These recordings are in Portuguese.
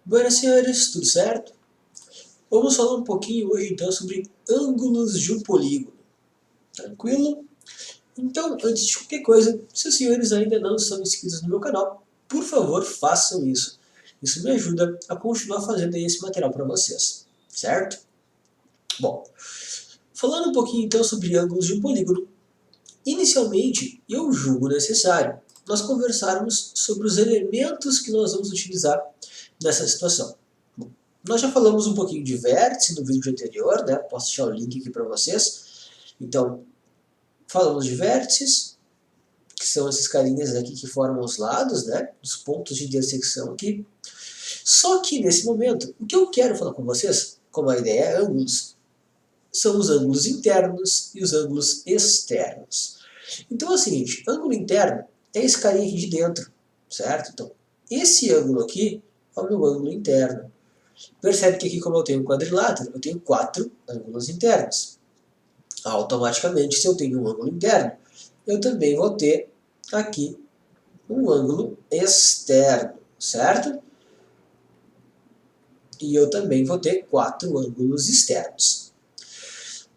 Buenas senhores, tudo certo? Vamos falar um pouquinho hoje então sobre ângulos de um polígono. Tranquilo? Então, antes de qualquer coisa, se os senhores ainda não são inscritos no meu canal, por favor façam isso. Isso me ajuda a continuar fazendo esse material para vocês, certo? Bom, falando um pouquinho então sobre ângulos de um polígono, inicialmente eu julgo necessário nós conversarmos sobre os elementos que nós vamos utilizar nessa situação. Nós já falamos um pouquinho de vértice no vídeo anterior, né? Posso deixar o link aqui para vocês. Então, falamos de vértices, que são esses carinhas aqui que formam os lados, né? Os pontos de intersecção aqui. Só que, nesse momento, o que eu quero falar com vocês, como a ideia é ângulos, são os ângulos internos e os ângulos externos. Então é o seguinte, ângulo interno é esse carinha aqui de dentro, certo? Então, esse ângulo aqui é o meu ângulo interno. Percebe que aqui, como eu tenho um quadrilátero, eu tenho 4 ângulos internos. Automaticamente, se eu tenho um ângulo interno, eu também vou ter aqui um ângulo externo, certo? E eu também vou ter 4 ângulos externos.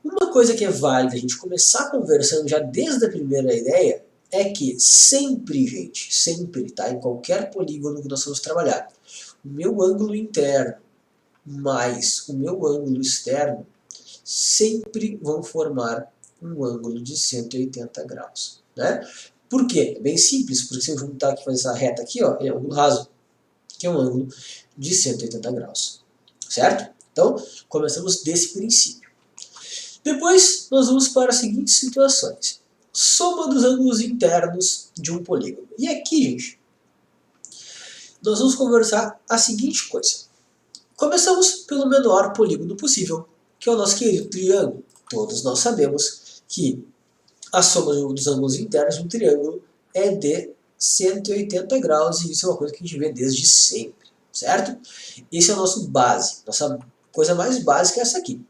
Uma coisa que é válida a gente começar conversando já desde a primeira ideia é que sempre, gente, sempre, tá? Em qualquer polígono que nós vamos trabalhar, o meu ângulo interno mais o meu ângulo externo sempre vão formar um ângulo de 180 graus. Né? Por quê? É bem simples, porque se eu juntar aqui, fazer essa reta aqui, ó, é um ângulo raso, que é um ângulo de 180 graus. Certo? Então, começamos desse princípio. Depois, nós vamos para as seguintes situações. Soma dos ângulos internos de um polígono. E aqui, gente, nós vamos conversar a seguinte coisa. Começamos pelo menor polígono possível, que é o nosso querido triângulo. Todos nós sabemos que a soma dos ângulos internos de um triângulo é de 180 graus, e isso é uma coisa que a gente vê desde sempre, certo? Esse é o nosso base, nossa coisa mais básica é essa aqui.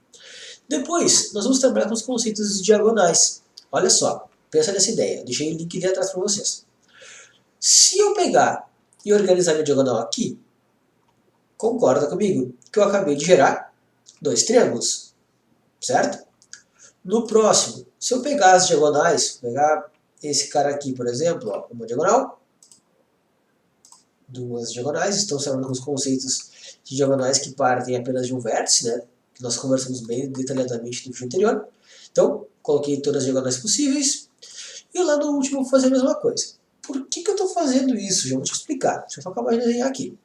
Depois, nós vamos trabalhar com os conceitos de diagonais. Olha só, pensa nessa ideia, deixei o link ali atrás para vocês. Se eu pegar e organizar minha diagonal aqui, concorda comigo que eu acabei de gerar 2 triângulos, certo? No próximo, se eu pegar as diagonais, pegar esse cara aqui, por exemplo, ó, uma diagonal, 2 diagonais, estamos falando com os conceitos de diagonais que partem apenas de um vértice, né? Que nós conversamos bem detalhadamente no vídeo anterior. Então, coloquei todas as diagonais possíveis, e lá no último eu vou fazer a mesma coisa. Por que eu estou fazendo isso? Já vou te explicar. Deixa eu só acabar de desenhar aqui.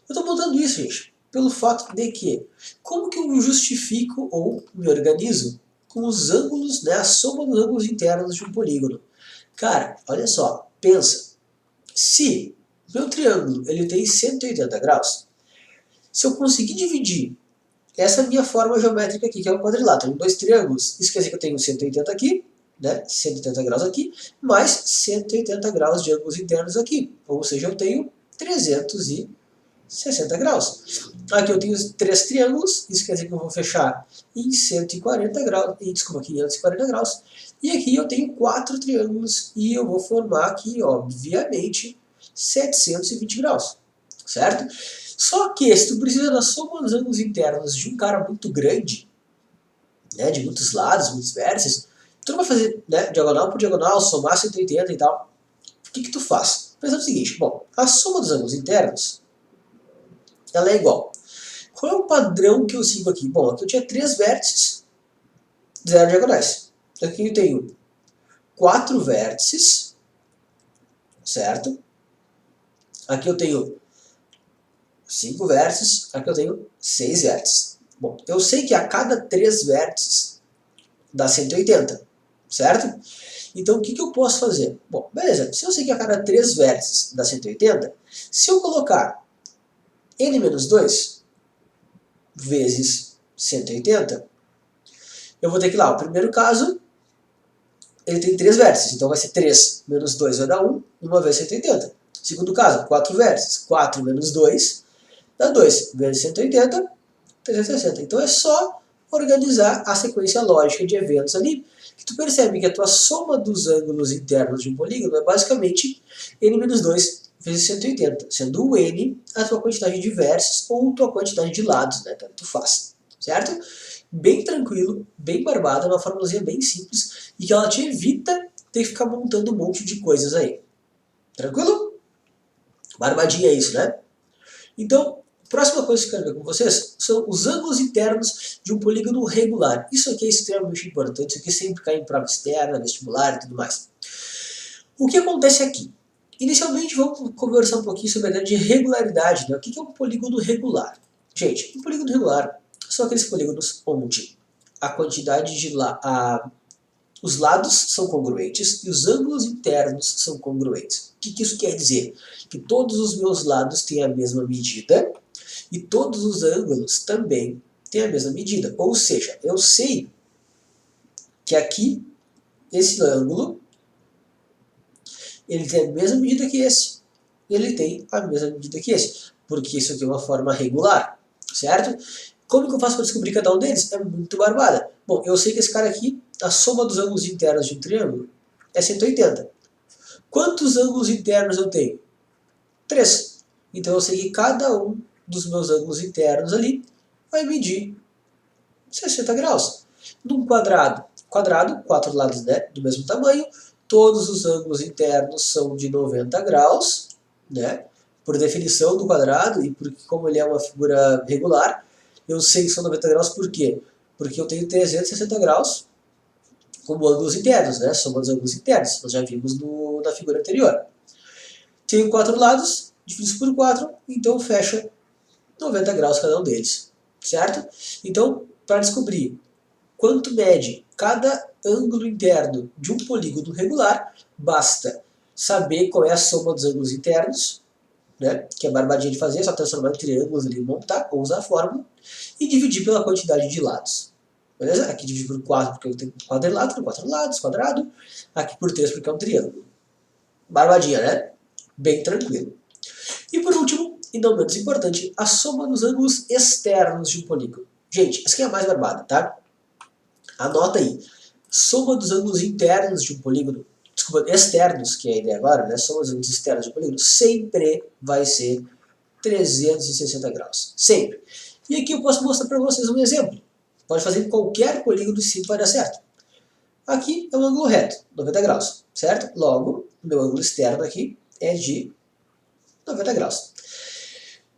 Eu estou botando isso, gente, pelo fato de que, como que eu justifico ou me organizo com os ângulos, né, a soma dos ângulos internos de um polígono? Cara, olha só, pensa. Se meu triângulo ele tem 180 graus, se eu conseguir dividir essa minha forma geométrica aqui, que é um quadrilátero, em 2 triângulos, isso quer dizer que eu tenho 180 aqui, né, 180 graus aqui, mais 180 graus de ângulos internos aqui. Ou seja, eu tenho 360 graus. Aqui eu tenho 3 triângulos, isso quer dizer que eu vou fechar em 140 graus, desculpa, 540 graus. E aqui eu tenho 4 triângulos e eu vou formar aqui, obviamente, 720 graus, certo? Só que se tu precisa da soma dos ângulos internos de um cara muito grande, né, de muitos lados, muitos vértices, tu não vai fazer, né, diagonal por diagonal, somar 180 e tal. O que tu faz? Pensa no seguinte, bom, a soma dos ângulos internos ela é igual. Qual é o padrão que eu sigo aqui? Bom, aqui eu tinha 3 vértices, 0 diagonais. Aqui eu tenho 4 vértices, certo? Aqui eu tenho 5 vértices, aqui eu tenho 6 vértices. Bom, eu sei que a cada 3 vértices dá 180, certo? Então o que eu posso fazer? Bom, beleza, se eu sei que a cada 3 vértices dá 180, se eu colocar n-2 vezes 180, eu vou ter que ir lá, o primeiro caso, ele tem 3 vértices, então vai ser 3 menos 2 vai dar 1, 1 vezes 180. Segundo caso, 4 vértices, 4 menos 2 dá 2, vezes 180, 360. Então é só organizar a sequência lógica de eventos ali, que tu percebe que a tua soma dos ângulos internos de um polígono é basicamente n-2 vezes 180, sendo o n a tua quantidade de vértices ou tua quantidade de lados, né? Tanto faz, certo? Bem tranquilo, bem barbado, uma formulazinha bem simples e que ela te evita ter que ficar montando um monte de coisas aí. Tranquilo? Barbadinha é isso, né? Então, a próxima coisa que eu quero ver com vocês são os ângulos internos de um polígono regular. Isso aqui é extremamente importante, isso aqui sempre cai em prova externa, vestibular e tudo mais. O que acontece aqui? Inicialmente, vamos conversar um pouquinho sobre a ideia de regularidade, né? O que é um polígono regular? Gente, um polígono regular são aqueles polígonos onde a quantidade de os lados são congruentes e os ângulos internos são congruentes. O que isso quer dizer? Que todos os meus lados têm a mesma medida e todos os ângulos também têm a mesma medida. Ou seja, eu sei que aqui, esse ângulo, ele tem a mesma medida que esse. Ele tem a mesma medida que esse. Porque isso aqui é uma forma regular, certo? Como que eu faço para descobrir cada um deles? É muito barbada. Bom, eu sei que esse cara aqui, a soma dos ângulos internos de um triângulo é 180. Quantos ângulos internos eu tenho? 3. Então eu sei que cada um dos meus ângulos internos ali vai medir 60 graus. Num quadrado, 4 lados, né, do mesmo tamanho, todos os ângulos internos são de 90 graus, né, por definição do quadrado, e porque como ele é uma figura regular, eu sei que são 90 graus por quê? Porque eu tenho 360 graus como ângulos internos, né, soma dos ângulos internos, nós já vimos na figura anterior. Tenho 4 lados, divididos por 4, então fecha 90 graus cada um deles, certo? Então, para descobrir quanto mede cada ângulo interno de um polígono regular, basta saber qual é a soma dos ângulos internos, né, que é barbadinha de fazer, é só transformar em triângulos ali e montar, ou usar a fórmula, e dividir pela quantidade de lados. Beleza? Aqui dividir por 4 porque eu tenho quadrilátero, 4 lados, quadrado, aqui por 3 porque é um triângulo. Barbadinha, né? Bem tranquilo. E por último, e não menos importante, a soma dos ângulos externos de um polígono. Gente, essa aqui é a mais barbada, tá? Anota aí. Soma dos ângulos internos de um polígono, desculpa, externos, que é a ideia agora, né? Soma dos ângulos externos de um polígono, sempre vai ser 360 graus. Sempre. E aqui eu posso mostrar para vocês um exemplo. Pode fazer em qualquer polígono e sempre vai dar certo. Aqui é um ângulo reto, 90 graus, certo? Logo, o meu ângulo externo aqui é de 90 graus.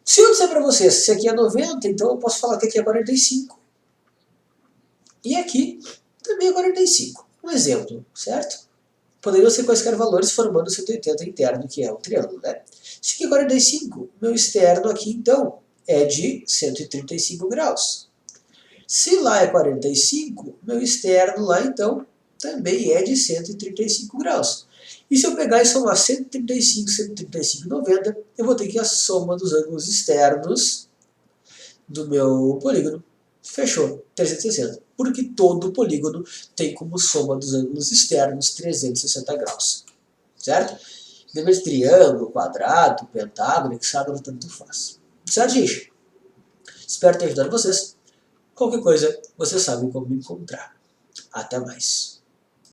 Se eu disser para vocês, se aqui é 90, então eu posso falar que aqui é 45. E aqui também é 45. Um exemplo, certo? Poderiam ser quaisquer valores formando 180 interno, que é o triângulo, né? Se aqui é 45, meu externo aqui, então, é de 135 graus. Se lá é 45, meu externo lá, então, também é de 135 graus. E se eu pegar e somar 135, 135 e 90, eu vou ter que a soma dos ângulos externos do meu polígono. Fechou, 360. Porque todo polígono tem como soma dos ângulos externos 360 graus. Certo? Lembra de triângulo, quadrado, pentágono, hexágono, tanto faz. Certo, gente? Espero ter ajudado vocês. Qualquer coisa, vocês sabem como me encontrar. Até mais.